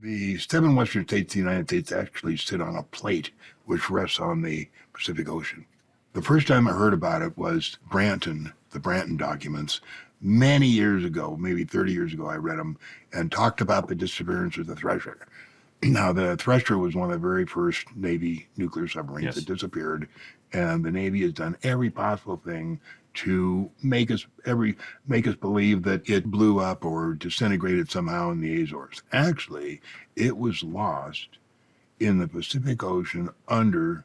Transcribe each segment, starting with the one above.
The seven western states of the United States actually sit on a plate which rests on the Pacific Ocean. The first time I heard about it was the Branton documents. Many years ago, maybe 30 years ago, I read them and talked about the disappearance of the Thresher. Now, the Thresher was one of the very first Navy nuclear submarines that disappeared, and the Navy has done every possible thing to make us believe that it blew up or disintegrated somehow in the Azores. Actually, it was lost in the Pacific Ocean under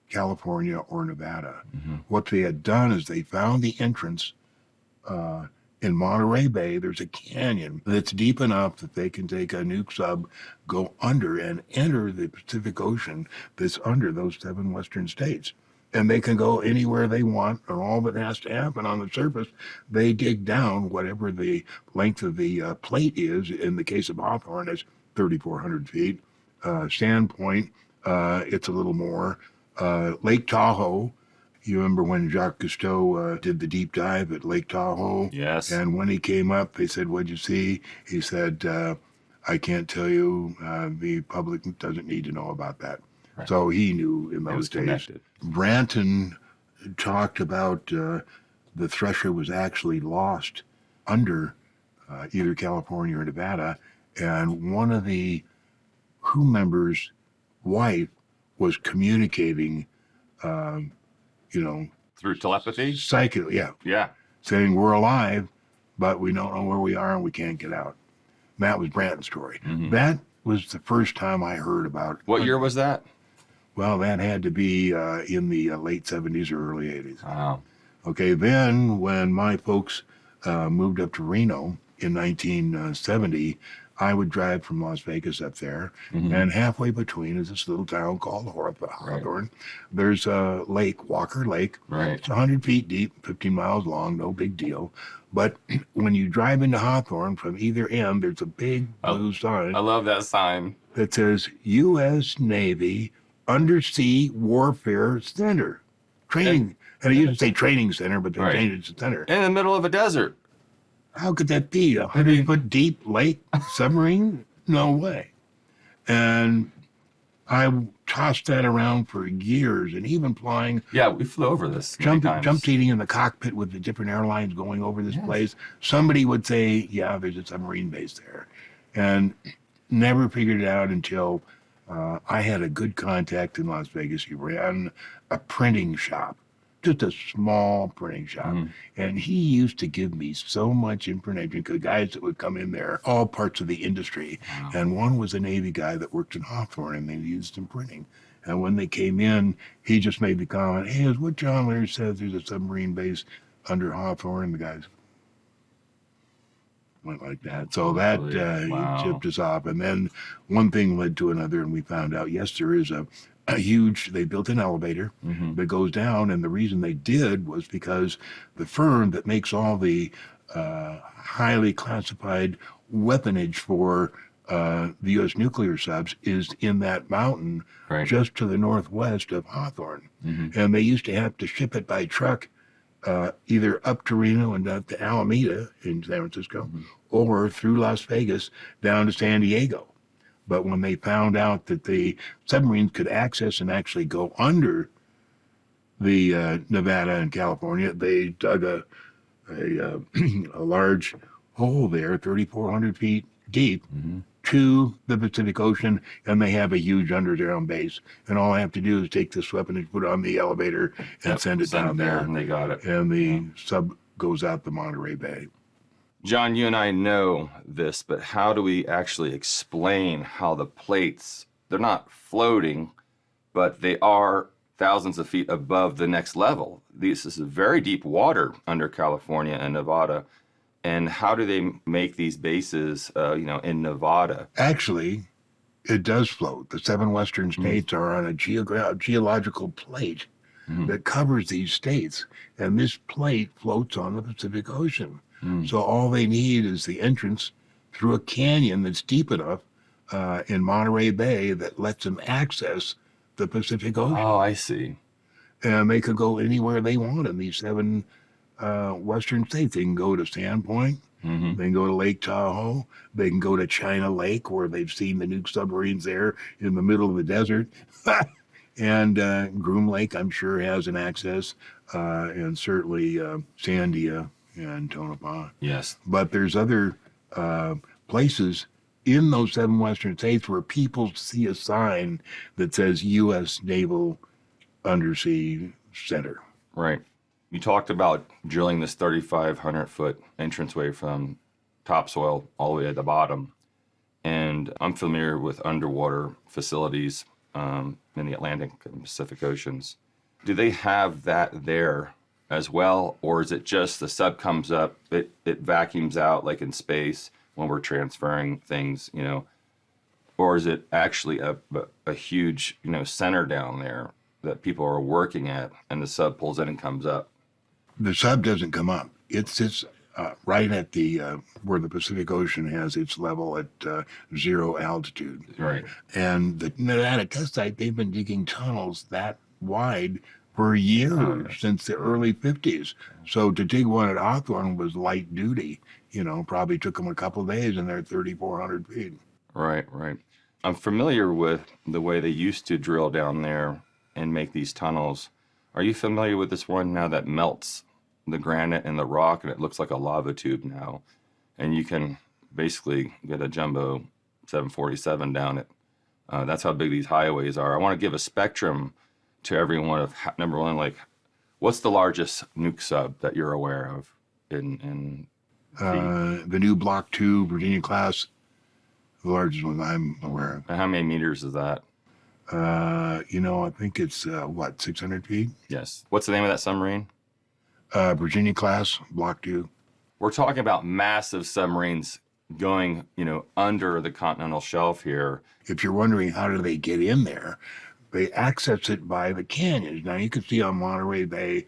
California or Nevada. What they had done is they found the entrance in Monterey Bay. There's a canyon that's deep enough that they can take a nuke sub, go under and enter the Pacific Ocean that's under those seven western states. And they can go anywhere they want, and all that has to happen on the surface, they dig down whatever the length of the plate is. In the case of Hawthorne, it's 3,400 feet. Sandpoint, it's a little more. Lake Tahoe, you remember when Jacques Cousteau did the deep dive at Lake Tahoe? Yes. And when he came up, they said, "What'd you see?" He said, "I can't tell you. The public doesn't need to know about that." Right. So he knew in those days. Connected. Branton talked about the Thresher was actually lost under either California or Nevada, and one of the crew members' wife was communicating, through telepathy? Yeah. Saying, "We're alive, but we don't know where we are and we can't get out." And that was Branton's story. That was the first time I heard about. What year was that? Well, that had to be in the late 70s or early 80s. Wow. Okay, then when my folks moved up to Reno in 1970, I would drive from Las Vegas up there, and halfway between is this little town called Hawthorne. There's a lake, Walker Lake. Right. It's 100 feet deep, 15 miles long, no big deal. But when you drive into Hawthorne from either end, there's a big blue sign. I love that sign. That says U.S. Navy Undersea Warfare Center. Training. And it used to say training center, but they changed it to center. In the middle of a desert. How could that be? A 100-foot deep lake submarine? No way. And I tossed that around for years, and even flying. Yeah, we flew over this. Jump seating in the cockpit with the different airlines going over this place. Somebody would say, "Yeah, there's a submarine base there," and never figured it out until I had a good contact in Las Vegas. He ran a printing shop, just a small printing shop. And he used to give me so much information, because guys that would come in there, all parts of the industry. Wow. And one was a Navy guy that worked in Hawthorne, and they used him printing. And when they came in, he just made the comment, "Hey, is what John Lear says, there's a submarine base under Hawthorne." And the guys went like that. So that tipped us off. And then one thing led to another, and we found out, yes, there is a huge, they built an elevator that goes down, and the reason they did was because the firm that makes all the highly classified weaponage for the U.S. nuclear subs is in that mountain just to the northwest of Hawthorne. And they used to have to ship it by truck either up to Reno and up to Alameda in San Francisco, or through Las Vegas down to San Diego. But when they found out that the submarines could access and actually go under the Nevada and California, they dug a large hole there, 3,400 feet deep, to the Pacific Ocean, and they have a huge underground base. And all I have to do is take this weapon and put it on the elevator and send it down there. And they got it. And the sub goes out the Monterey Bay. John, you and I know this, but how do we actually explain how the plates, they're not floating, but they are thousands of feet above the next level? This is very deep water under California and Nevada. And how do they make these bases, in Nevada? Actually, it does float. The seven western states are on a geological plate that covers these states. And this plate floats on the Pacific Ocean. So all they need is the entrance through a canyon that's deep enough in Monterey Bay that lets them access the Pacific Ocean. Oh, I see. And they could go anywhere they want in these seven western states. They can go to Sandpoint, Mm-hmm. They can go to Lake Tahoe. They can go to China Lake, where they've seen the nuke submarines there in the middle of the desert. And Groom Lake, I'm sure, has an access, and certainly Sandia and Tonopah. Yes. But there's other places in those 7 western states where people see a sign that says U.S. Naval Undersea Center. Right. You talked about drilling this 3,500-foot entranceway from topsoil all the way at the bottom. And I'm familiar with underwater facilities in the Atlantic and Pacific Oceans. Do they have that there as well? Or is it just the sub comes up, it vacuums out like in space when we're transferring things, you know? Or is it actually a huge, you know, center down there that people are working at and the sub pulls in and comes up? The sub doesn't come up. It sits right at the where the Pacific Ocean has its level at 0 altitude. Right. And the Nevada test site, they've been digging tunnels that wide for years, since the early 50s. So to dig one at Hawthorne was light duty. You know, probably took them a couple of days, and they're 3,400 feet. Right, right. I'm familiar with the way they used to drill down there and make these tunnels. Are you familiar with this one now that melts the granite and the rock, and it looks like a lava tube now? And you can basically get a jumbo 747 down it. That's how big these highways are. I want to give a spectrum to everyone of number one, like, what's the largest nuke sub that you're aware of in The new Block 2 Virginia class, the largest one I'm aware of. and how many meters is that? You know, I think it's, 600 feet? Yes. What's the name of that submarine? Virginia class, Block 2. We're talking about massive submarines going, you know, under the continental shelf here. If you're wondering how do they get in there, they access it by the canyons. Now, you can see on Monterey Bay,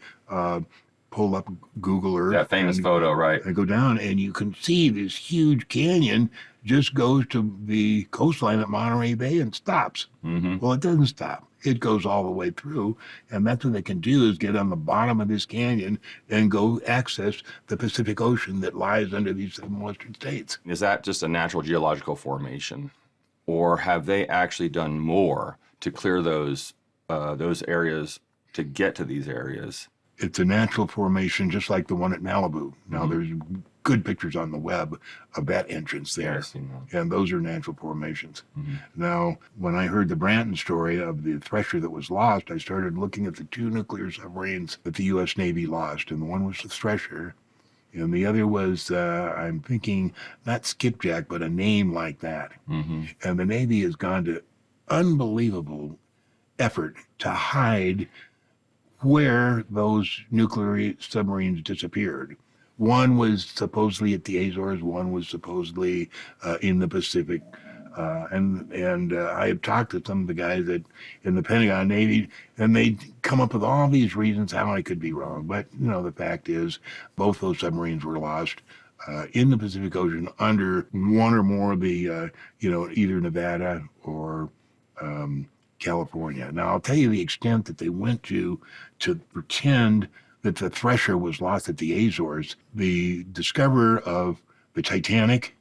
pull up Google Earth. That famous photo, right? And go down, and you can see this huge canyon just goes to the coastline at Monterey Bay and stops. Mm-hmm. Well, it doesn't stop. It goes all the way through, and that's what they can do is get on the bottom of this canyon and go access the Pacific Ocean that lies under these 7 western states. Is that just a natural geological formation, or have they actually done more to clear those areas to get to these areas? It's a natural formation, just like the one at Malibu. Now, there's good pictures on the web of that entrance there. Yes, you know. And those are natural formations. Now, when I heard the Branton story of the Thresher that was lost, I started looking at the 2 nuclear submarines that the U.S. Navy lost. And one was the Thresher, and the other was, I'm thinking, not Skipjack, but a name like that. And the Navy has gone to unbelievable effort to hide where those nuclear submarines disappeared. One was supposedly at the Azores, one was supposedly in the Pacific. And I have talked to some of the guys in the Pentagon Navy, and they come up with all these reasons how I could be wrong. But, you know, the fact is both those submarines were lost in the Pacific Ocean under one or more of the, either Nevada or California. Now, I'll tell you the extent that they went to pretend that the Thresher was lost at the Azores. The discoverer of the Titanic,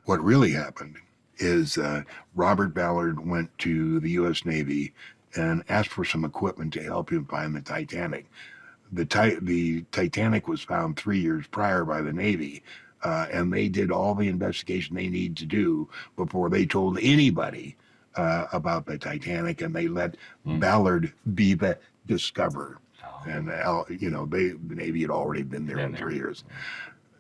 what really happened is Robert Ballard went to the U.S. Navy and asked for some equipment to help him find the Titanic. The Titanic was found 3 years prior by the Navy, and they did all the investigation they need to do before they told anybody about the Titanic, and they let Ballard be the discoverer. And, the Navy had already been there for 3 years.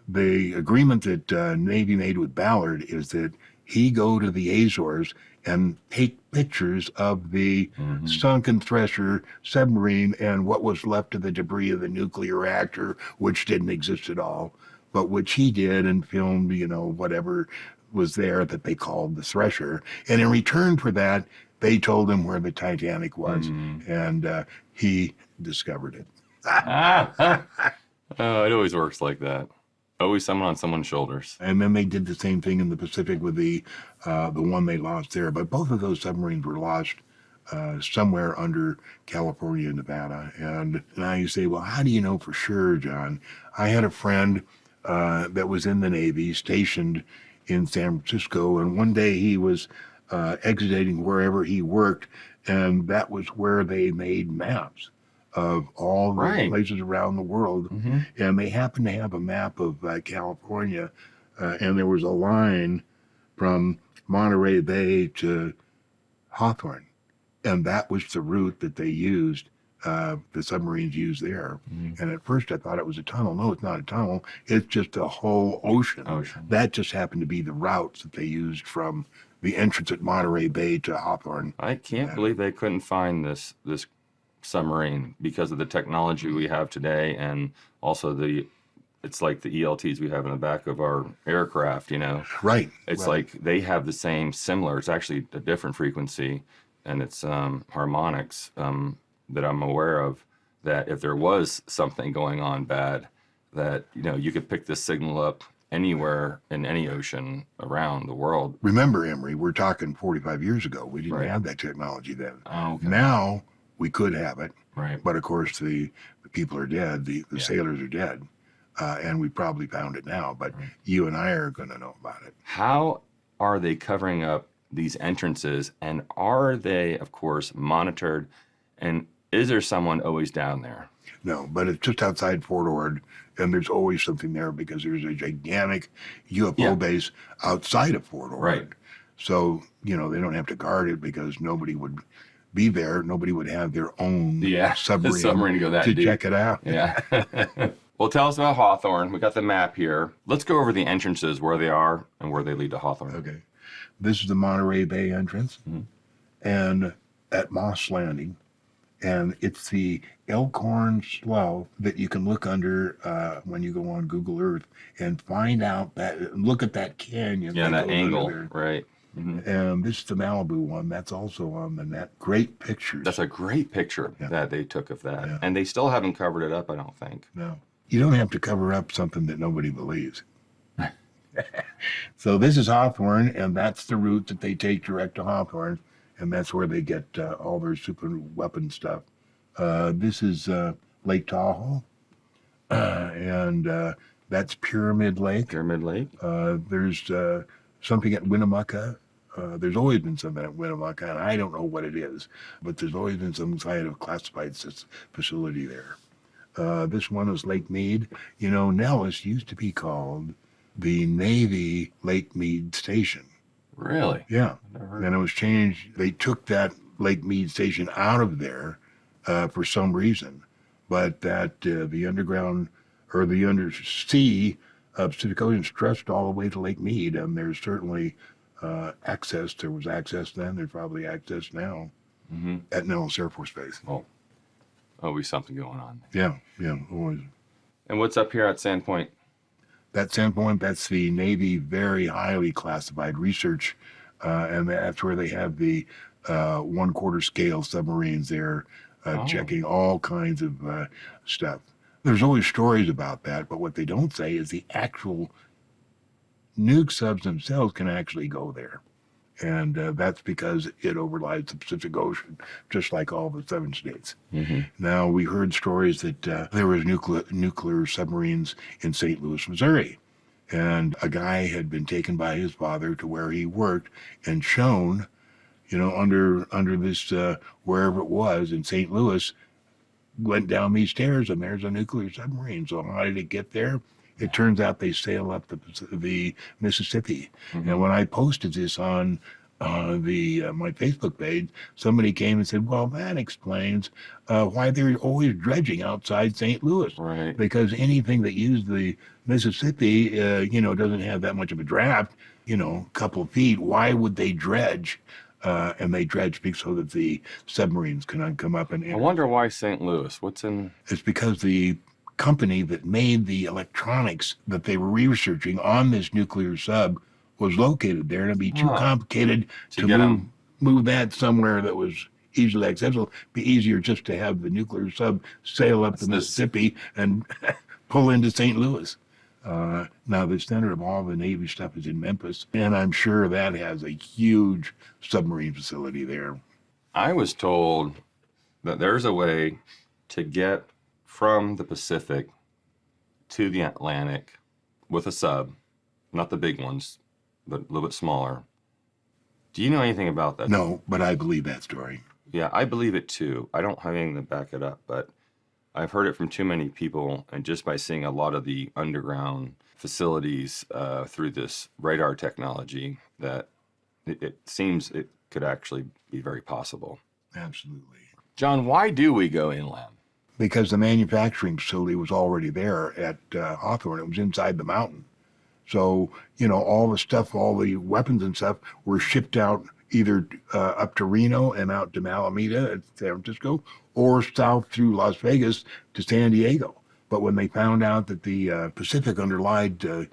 The agreement that Navy made with Ballard is that he go to the Azores and take pictures of the sunken Thresher submarine and what was left of the debris of the nuclear reactor, which didn't exist at all, but which he did and filmed, whatever was there that they called the Thresher. And in return for that, they told him where the Titanic was, and he discovered it. Oh, it always works like that. Always someone on someone's shoulders. And then they did the same thing in the Pacific with the one they lost there. But both of those submarines were lost somewhere under California and Nevada. And now you say, well, how do you know for sure, John? I had a friend that was in the Navy, stationed in San Francisco. And one day he was exiting wherever he worked, and that was where they made maps of all the Right. places around the world. And they happened to have a map of California, and there was a line from Monterey Bay to Hawthorne. And that was the route that they used, the submarines used there. And at first I thought it was a tunnel. No, it's not a tunnel. It's just a whole ocean. That just happened to be the routes that they used from the entrance at Monterey Bay to Hawthorne. I can't believe they couldn't find this submarine because of the technology we have today, and also it's like the ELTs we have in the back of our aircraft, you know. Right. It's right. like they have the similar. It's actually a different frequency, and it's harmonics that I'm aware of, that if there was something going on bad, that, you know, you could pick this signal up anywhere in any ocean around the world. Remember, Emery, we're talking 45 years ago. We didn't Right. have that technology then. Oh, okay. Now we could have it, Right. but of course the people are dead, the sailors are dead, and we probably found it now, but you and I are going to know about it. How are they covering up these entrances, and are they, of course, monitored, and is there someone always down there? No, but it's just outside Fort Ord, and there's always something there because there's a gigantic UFO base outside of Fort Ord. Right. So, you know, they don't have to guard it because nobody would be there. Nobody would have their own submarine to go that to deep. check it out. Yeah. Well, tell us about Hawthorne. We got the map here. Let's go over the entrances, where they are and where they lead to Hawthorne. Okay. This is the Monterey Bay entrance, and at Moss Landing. And it's the Elkhorn Slough that you can look under when you go on Google Earth and find out that, look at that canyon. Yeah, that goes angle, under right. there. And this is the Malibu one. That's also on the net. Great pictures. That's a great picture that they took of that. Yeah. And they still haven't covered it up, I don't think. No. You don't have to cover up something that nobody believes. So this is Hawthorne, and that's the route that they take direct to Hawthorne, and that's where they get all their super weapon stuff. This is Lake Tahoe, and that's Pyramid Lake. Pyramid Lake. There's something at Winnemucca. There's always been something at Winnemucca, and I don't know what it is, but there's always been some kind of classified facility there. This one is Lake Mead. You know, Nellis used to be called the Navy Lake Mead Station. Really? Yeah. Never heard And it was changed. They took that Lake Mead Station out of there for some reason, but that the underground or the undersea Pacific Ocean stretched all the way to Lake Mead, and there's certainly access. There was access then. There's probably access now at Nellis Air Force Base. Oh, always something going on. Yeah, always. And what's up here at Sandpoint? That Sandpoint, that's the Navy very highly classified research, and that's where they have the 1/4 scale submarines there, checking all kinds of stuff. There's always stories about that, but what they don't say is the actual nuke subs themselves can actually go there. And that's because it overlies the Pacific Ocean, just like all the 7 states. Now, we heard stories that there was nuclear submarines in St. Louis, Missouri. And a guy had been taken by his father to where he worked and shown, you know, under this, wherever it was in St. Louis, went down these stairs and there's a nuclear submarine. So how did it get there? It turns out they sail up the Mississippi. And when I posted this on my Facebook page, somebody came and said, well, that explains why they're always dredging outside St. Louis. Right. Because anything that used the Mississippi, doesn't have that much of a draft, a couple of feet. Why would they dredge? And they dredge so that the submarines can come up and enter. I wonder why St. Louis. What's in... It's because the company that made the electronics that they were researching on this nuclear sub was located there, and it'd be too complicated to move that somewhere that was easily accessible. It'd be easier just to have the nuclear sub sail up the Mississippi and pull into St. Louis. Now, the center of all the Navy stuff is in Memphis, and I'm sure that has a huge submarine facility there. I was told that there's a way to get from the Pacific to the Atlantic with a sub, not the big ones, but a little bit smaller. Do you know anything about that? No, but I believe that story. Yeah, I believe it too. I don't have anything to back it up, but I've heard it from too many people, and just by seeing a lot of the underground facilities through this radar technology, that it seems it could actually be very possible. Absolutely. John, why do we go inland? Because the manufacturing facility was already there at Hawthorne. It was inside the mountain. So, all the stuff, all the weapons and stuff were shipped out either up to Reno and out to Alameda at San Francisco, or south through Las Vegas to San Diego. But when they found out that the Pacific underlied the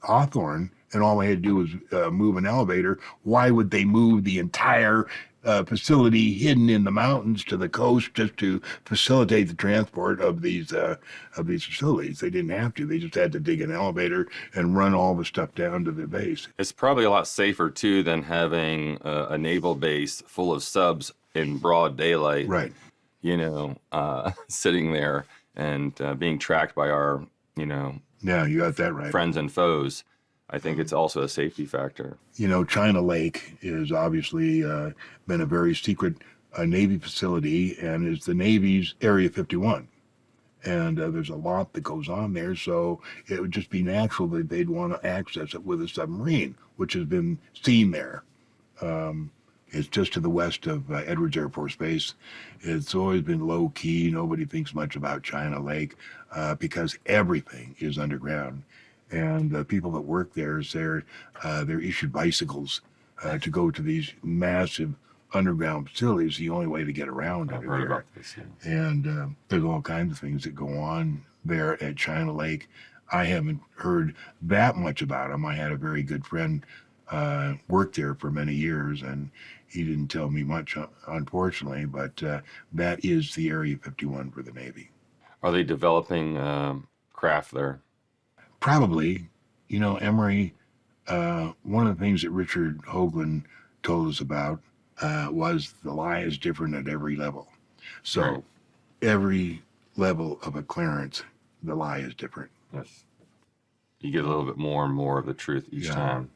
Hawthorne, and all they had to do was move an elevator, why would they move the entire facility hidden in the mountains to the coast just to facilitate the transport of these facilities? They didn't have to. They just had to dig an elevator and run all the stuff down to the base. It's probably a lot safer too than having a naval base full of subs in broad daylight. Right. Sitting there and being tracked by our, Yeah, you got that right. friends and foes. I think it's also a safety factor. China Lake is obviously been a very secret Navy facility and is the Navy's Area 51. And there's a lot that goes on there, so it would just be natural that they'd want to access it with a submarine, which has been seen there. It's just to the west of Edwards Air Force Base. It's always been low key. Nobody thinks much about China Lake because everything is underground. And the people that work there, they're issued bicycles to go to these massive underground facilities. The only way to get around it. I've heard about this. Yeah. And there's all kinds of things that go on there at China Lake. I haven't heard that much about them. I had a very good friend worked there for many years, and he didn't tell me much, unfortunately, but that is the Area 51 for the Navy. Are they developing craft there? Probably. Emory, one of the things that Richard Hoagland told us about was the lie is different at every level. So Right. every level of a clearance, the lie is different. Yes. You get a little bit more and more of the truth each time.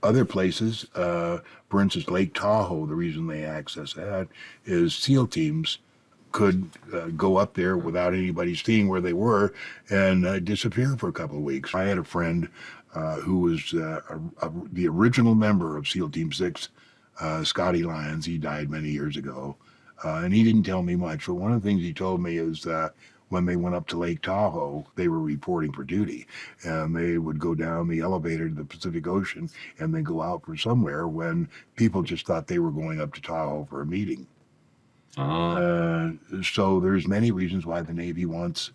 Other places, for instance, Lake Tahoe, the reason they access that is SEAL teams could go up there without anybody seeing where they were and disappear for a couple of weeks. I had a friend who was the original member of SEAL Team 6, Scotty Lyons. He died many years ago, and he didn't tell me much. But one of the things he told me is when they went up to Lake Tahoe, they were reporting for duty, and they would go down the elevator to the Pacific Ocean and then go out for somewhere when people just thought they were going up to Tahoe for a meeting. So there's many reasons why the Navy wants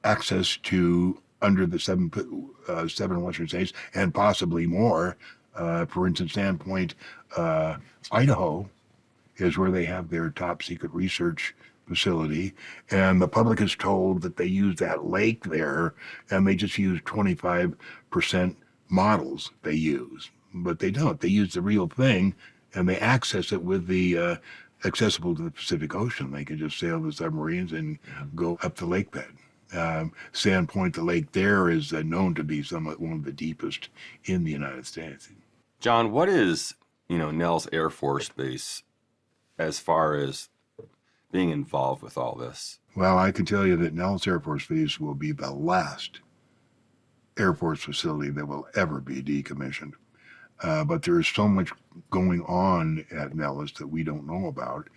access to under the seven western states and possibly more. For instance, Sandpoint, Idaho is where they have their top secret research facility, and the public is told that they use that lake there, and they just use 25% models they use, but they don't. They use the real thing, and they access it with the accessible to the Pacific Ocean. They can just sail the submarines and go up the lake bed. Sandpoint, the lake there, is known to be one of the deepest in the United States. John, what is, Nellis Air Force Base as far as being involved with all this? Well, I can tell you that Nellis Air Force Base will be the last Air Force facility that will ever be decommissioned. But there is so much going on at Nellis that we don't know about.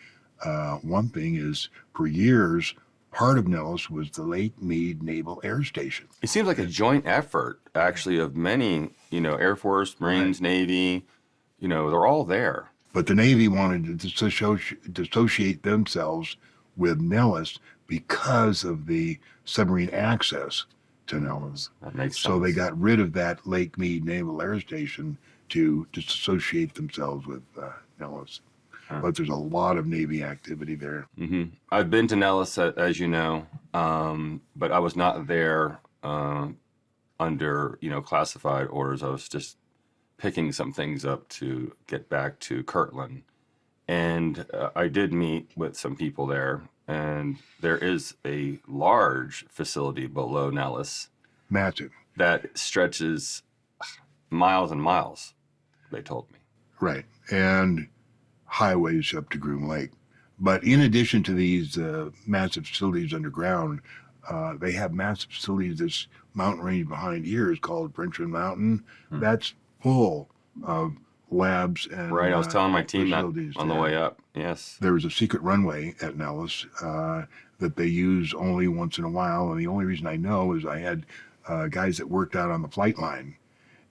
One thing is, for years, part of Nellis was the Lake Mead Naval Air Station. It seems like a joint effort, actually, of many, Air Force, Marines, Right. Navy, they're all there. But the Navy wanted to dissociate themselves with Nellis because of the submarine access to Nellis. That makes sense. So they got rid of that Lake Mead Naval Air Station to disassociate themselves with Nellis. But there's a lot of Navy activity there. Mm-hmm. I've been to Nellis, as you know, but I was not there under, classified orders. I was just picking some things up to get back to Kirtland. And I did meet with some people there, and there is a large facility below Nellis Massive. that stretches miles and miles, they told me. Right. And highways up to Groom Lake. But in addition to these massive facilities underground, they have massive facilities. This mountain range behind here is called Brinchland Mountain. That's full of labs and Right, I was telling my team that facilities on the there. way up. Yes. There was a secret runway at Nellis that they use only once in a while. And the only reason I know is I had guys that worked out on the flight line.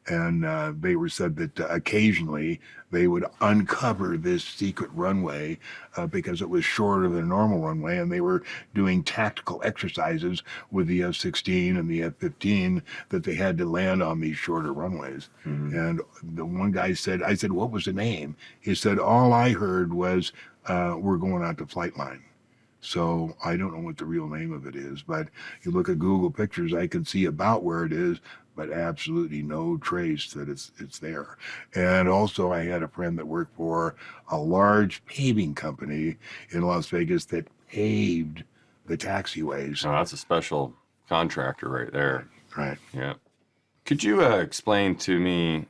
And they were said that occasionally they would uncover this secret runway because it was shorter than a normal runway, and they were doing tactical exercises with the F-16 and the F-15 that they had to land on these shorter runways. And the one guy said, I said, what was the name? He said, all I heard was, we're going out to flight line. So I don't know what the real name of it is, but you look at Google pictures, I can see about where it is, but absolutely no trace that it's there. And also I had a friend that worked for a large paving company in Las Vegas that paved the taxiways. Oh, that's a special contractor right there. Right. Yeah. Could you explain to me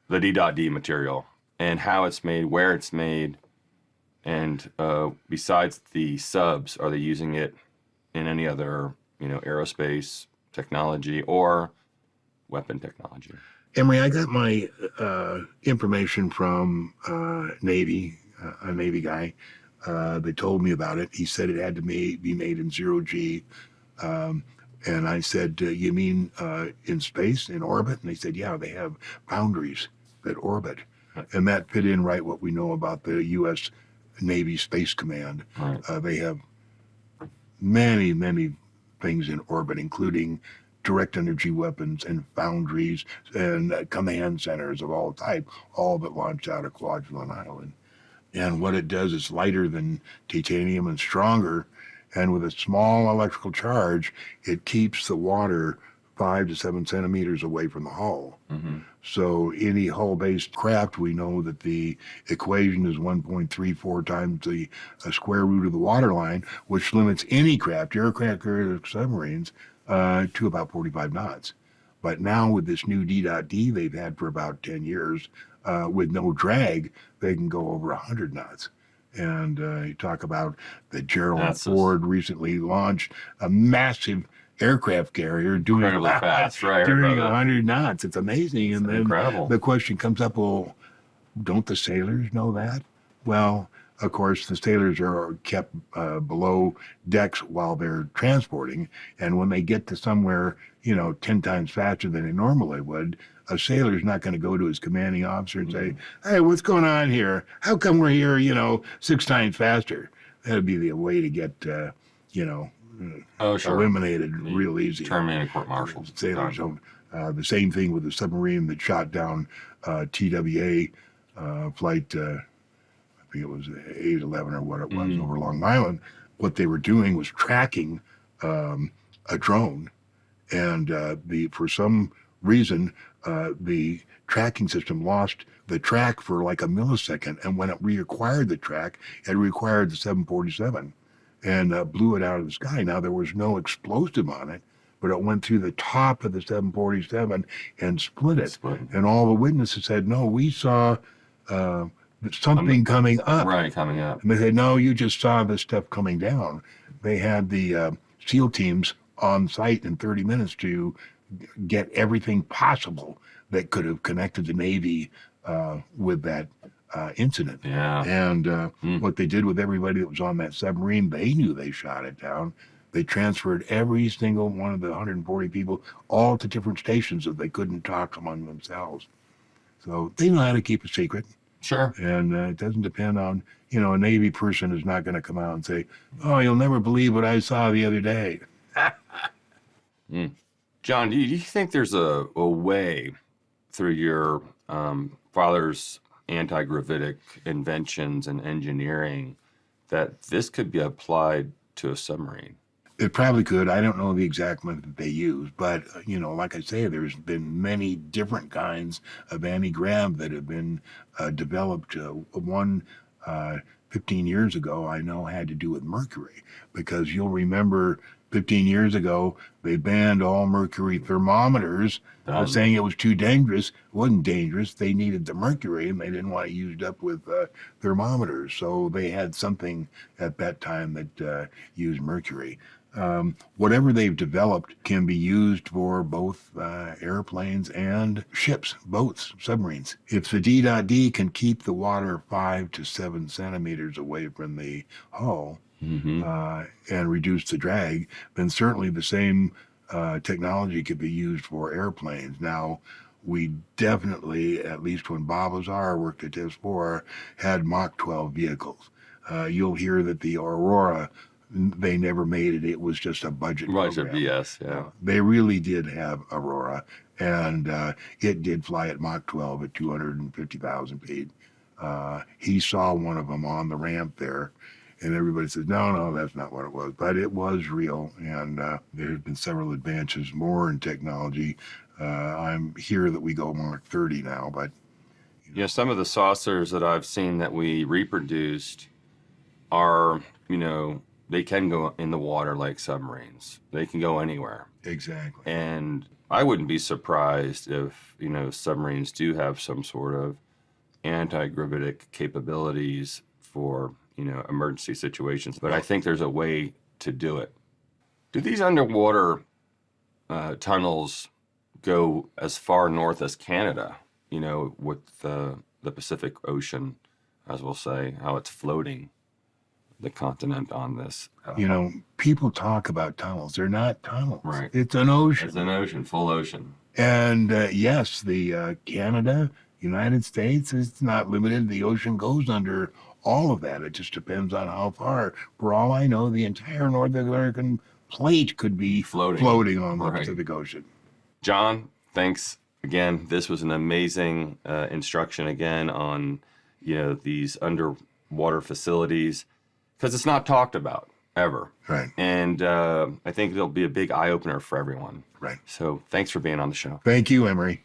the D.D material and how it's made, where it's made, and besides the subs, are they using it in any other, aerospace technology or weapon technology? Emery, I got my information from Navy, a Navy guy. They told me about it. He said it had to be made in zero G. And I said, you mean in space, in orbit? And they said, yeah, they have foundries that orbit. And that fit in right what we know about the U.S. Navy Space Command. Right. They have many, many things in orbit, including direct energy weapons and foundries and command centers of all type, all but launched out of Kwajalein Island. And what it does is lighter than titanium and stronger. And with a small electrical charge, it keeps the water 5 to 7 centimeters away from the hull. So any hull-based craft, we know that the equation is 1.34 times the square root of the water line, which limits any craft, aircraft carriers, submarines, to about 45 knots. But now with this new D.D they've had for about 10 years, with no drag, they can go over 100 knots. And you talk about the Gerald Ford recently launched a massive aircraft carrier doing incredibly fast, right? During 100 knots. It's amazing. And then incredible. The question comes up, well, don't the sailors know that? Well, of course, the sailors are kept below decks while they're transporting. And when they get to somewhere, 10 times faster than they normally would, a sailor's not going to go to his commanding officer and say, hey, what's going on here? How come we're here, 6 times faster? That'd be the way to get, eliminated real easy. Terminated court-martial. Sailors don't. The same thing with the submarine that shot down TWA flight, I think it was 811 or what it was, over Long Island. What they were doing was tracking a drone. And for some reason, the tracking system lost the track for like a millisecond. And when it reacquired the track, it required the 747 and blew it out of the sky. Now, there was no explosive on it, but it went through the top of the 747 and split it. And all the witnesses said, no, we saw something coming up. Right, coming up. And they said, no, you just saw this stuff coming down. They had the SEAL teams on site in 30 minutes to get everything possible that could have connected the Navy with that incident. Yeah. And what they did with everybody that was on that submarine, they knew they shot it down. They transferred every single one of the 140 people all to different stations that they couldn't talk among themselves. So they know how to keep a secret. Sure. And it doesn't depend on, a Navy person is not going to come out and say, oh, you'll never believe what I saw the other day. John, do you think there's a way through your father's anti-gravitic inventions and engineering that this could be applied to a submarine? It probably could. I don't know the exact method they use, but, like I say, there's been many different kinds of anti-grav that have been developed. One 15 years ago, I know had to do with mercury, because you'll remember 15 years ago, they banned all mercury thermometers, Done. saying it was too dangerous. It wasn't dangerous. They needed the mercury, and they didn't want it used up with thermometers. So they had something at that time that used mercury. Whatever they've developed can be used for both airplanes and ships, boats, submarines. If the D.D can keep the water 5 to 7 centimeters away from the hull and reduce the drag, then certainly the same technology could be used for airplanes. Now, we definitely, at least when Bob Lazar worked at TIS 4, had Mach 12 vehicles. You'll hear that the Aurora, they never made it. It was just a budget program. BS, yeah. They really did have Aurora, and it did fly at Mach 12 at 250,000 feet. He saw one of them on the ramp there, and everybody says, no, that's not what it was. But it was real, and there have been several advances more in technology. I'm here that we go Mach 30 now, but... Yeah, some of the saucers that I've seen that we reproduced are, they can go in the water like submarines. They can go anywhere. Exactly. And I wouldn't be surprised if, submarines do have some sort of anti-gravitic capabilities for, emergency situations. But I think there's a way to do it. Do these underwater tunnels go as far north as Canada, with the Pacific Ocean, as we'll say, how it's floating the continent on this? People talk about tunnels. They're not tunnels. Right. It's an ocean. It's an ocean, full ocean. And yes, the Canada, United States, it's not limited. The ocean goes under all of that. It just depends on how far. For all I know, the entire North American plate could be floating on the Pacific Ocean. John, thanks again. This was an amazing instruction again on, these underwater facilities, because it's not talked about ever. Right. And I think it'll be a big eye-opener for everyone. Right. So thanks for being on the show. Thank you, Emery.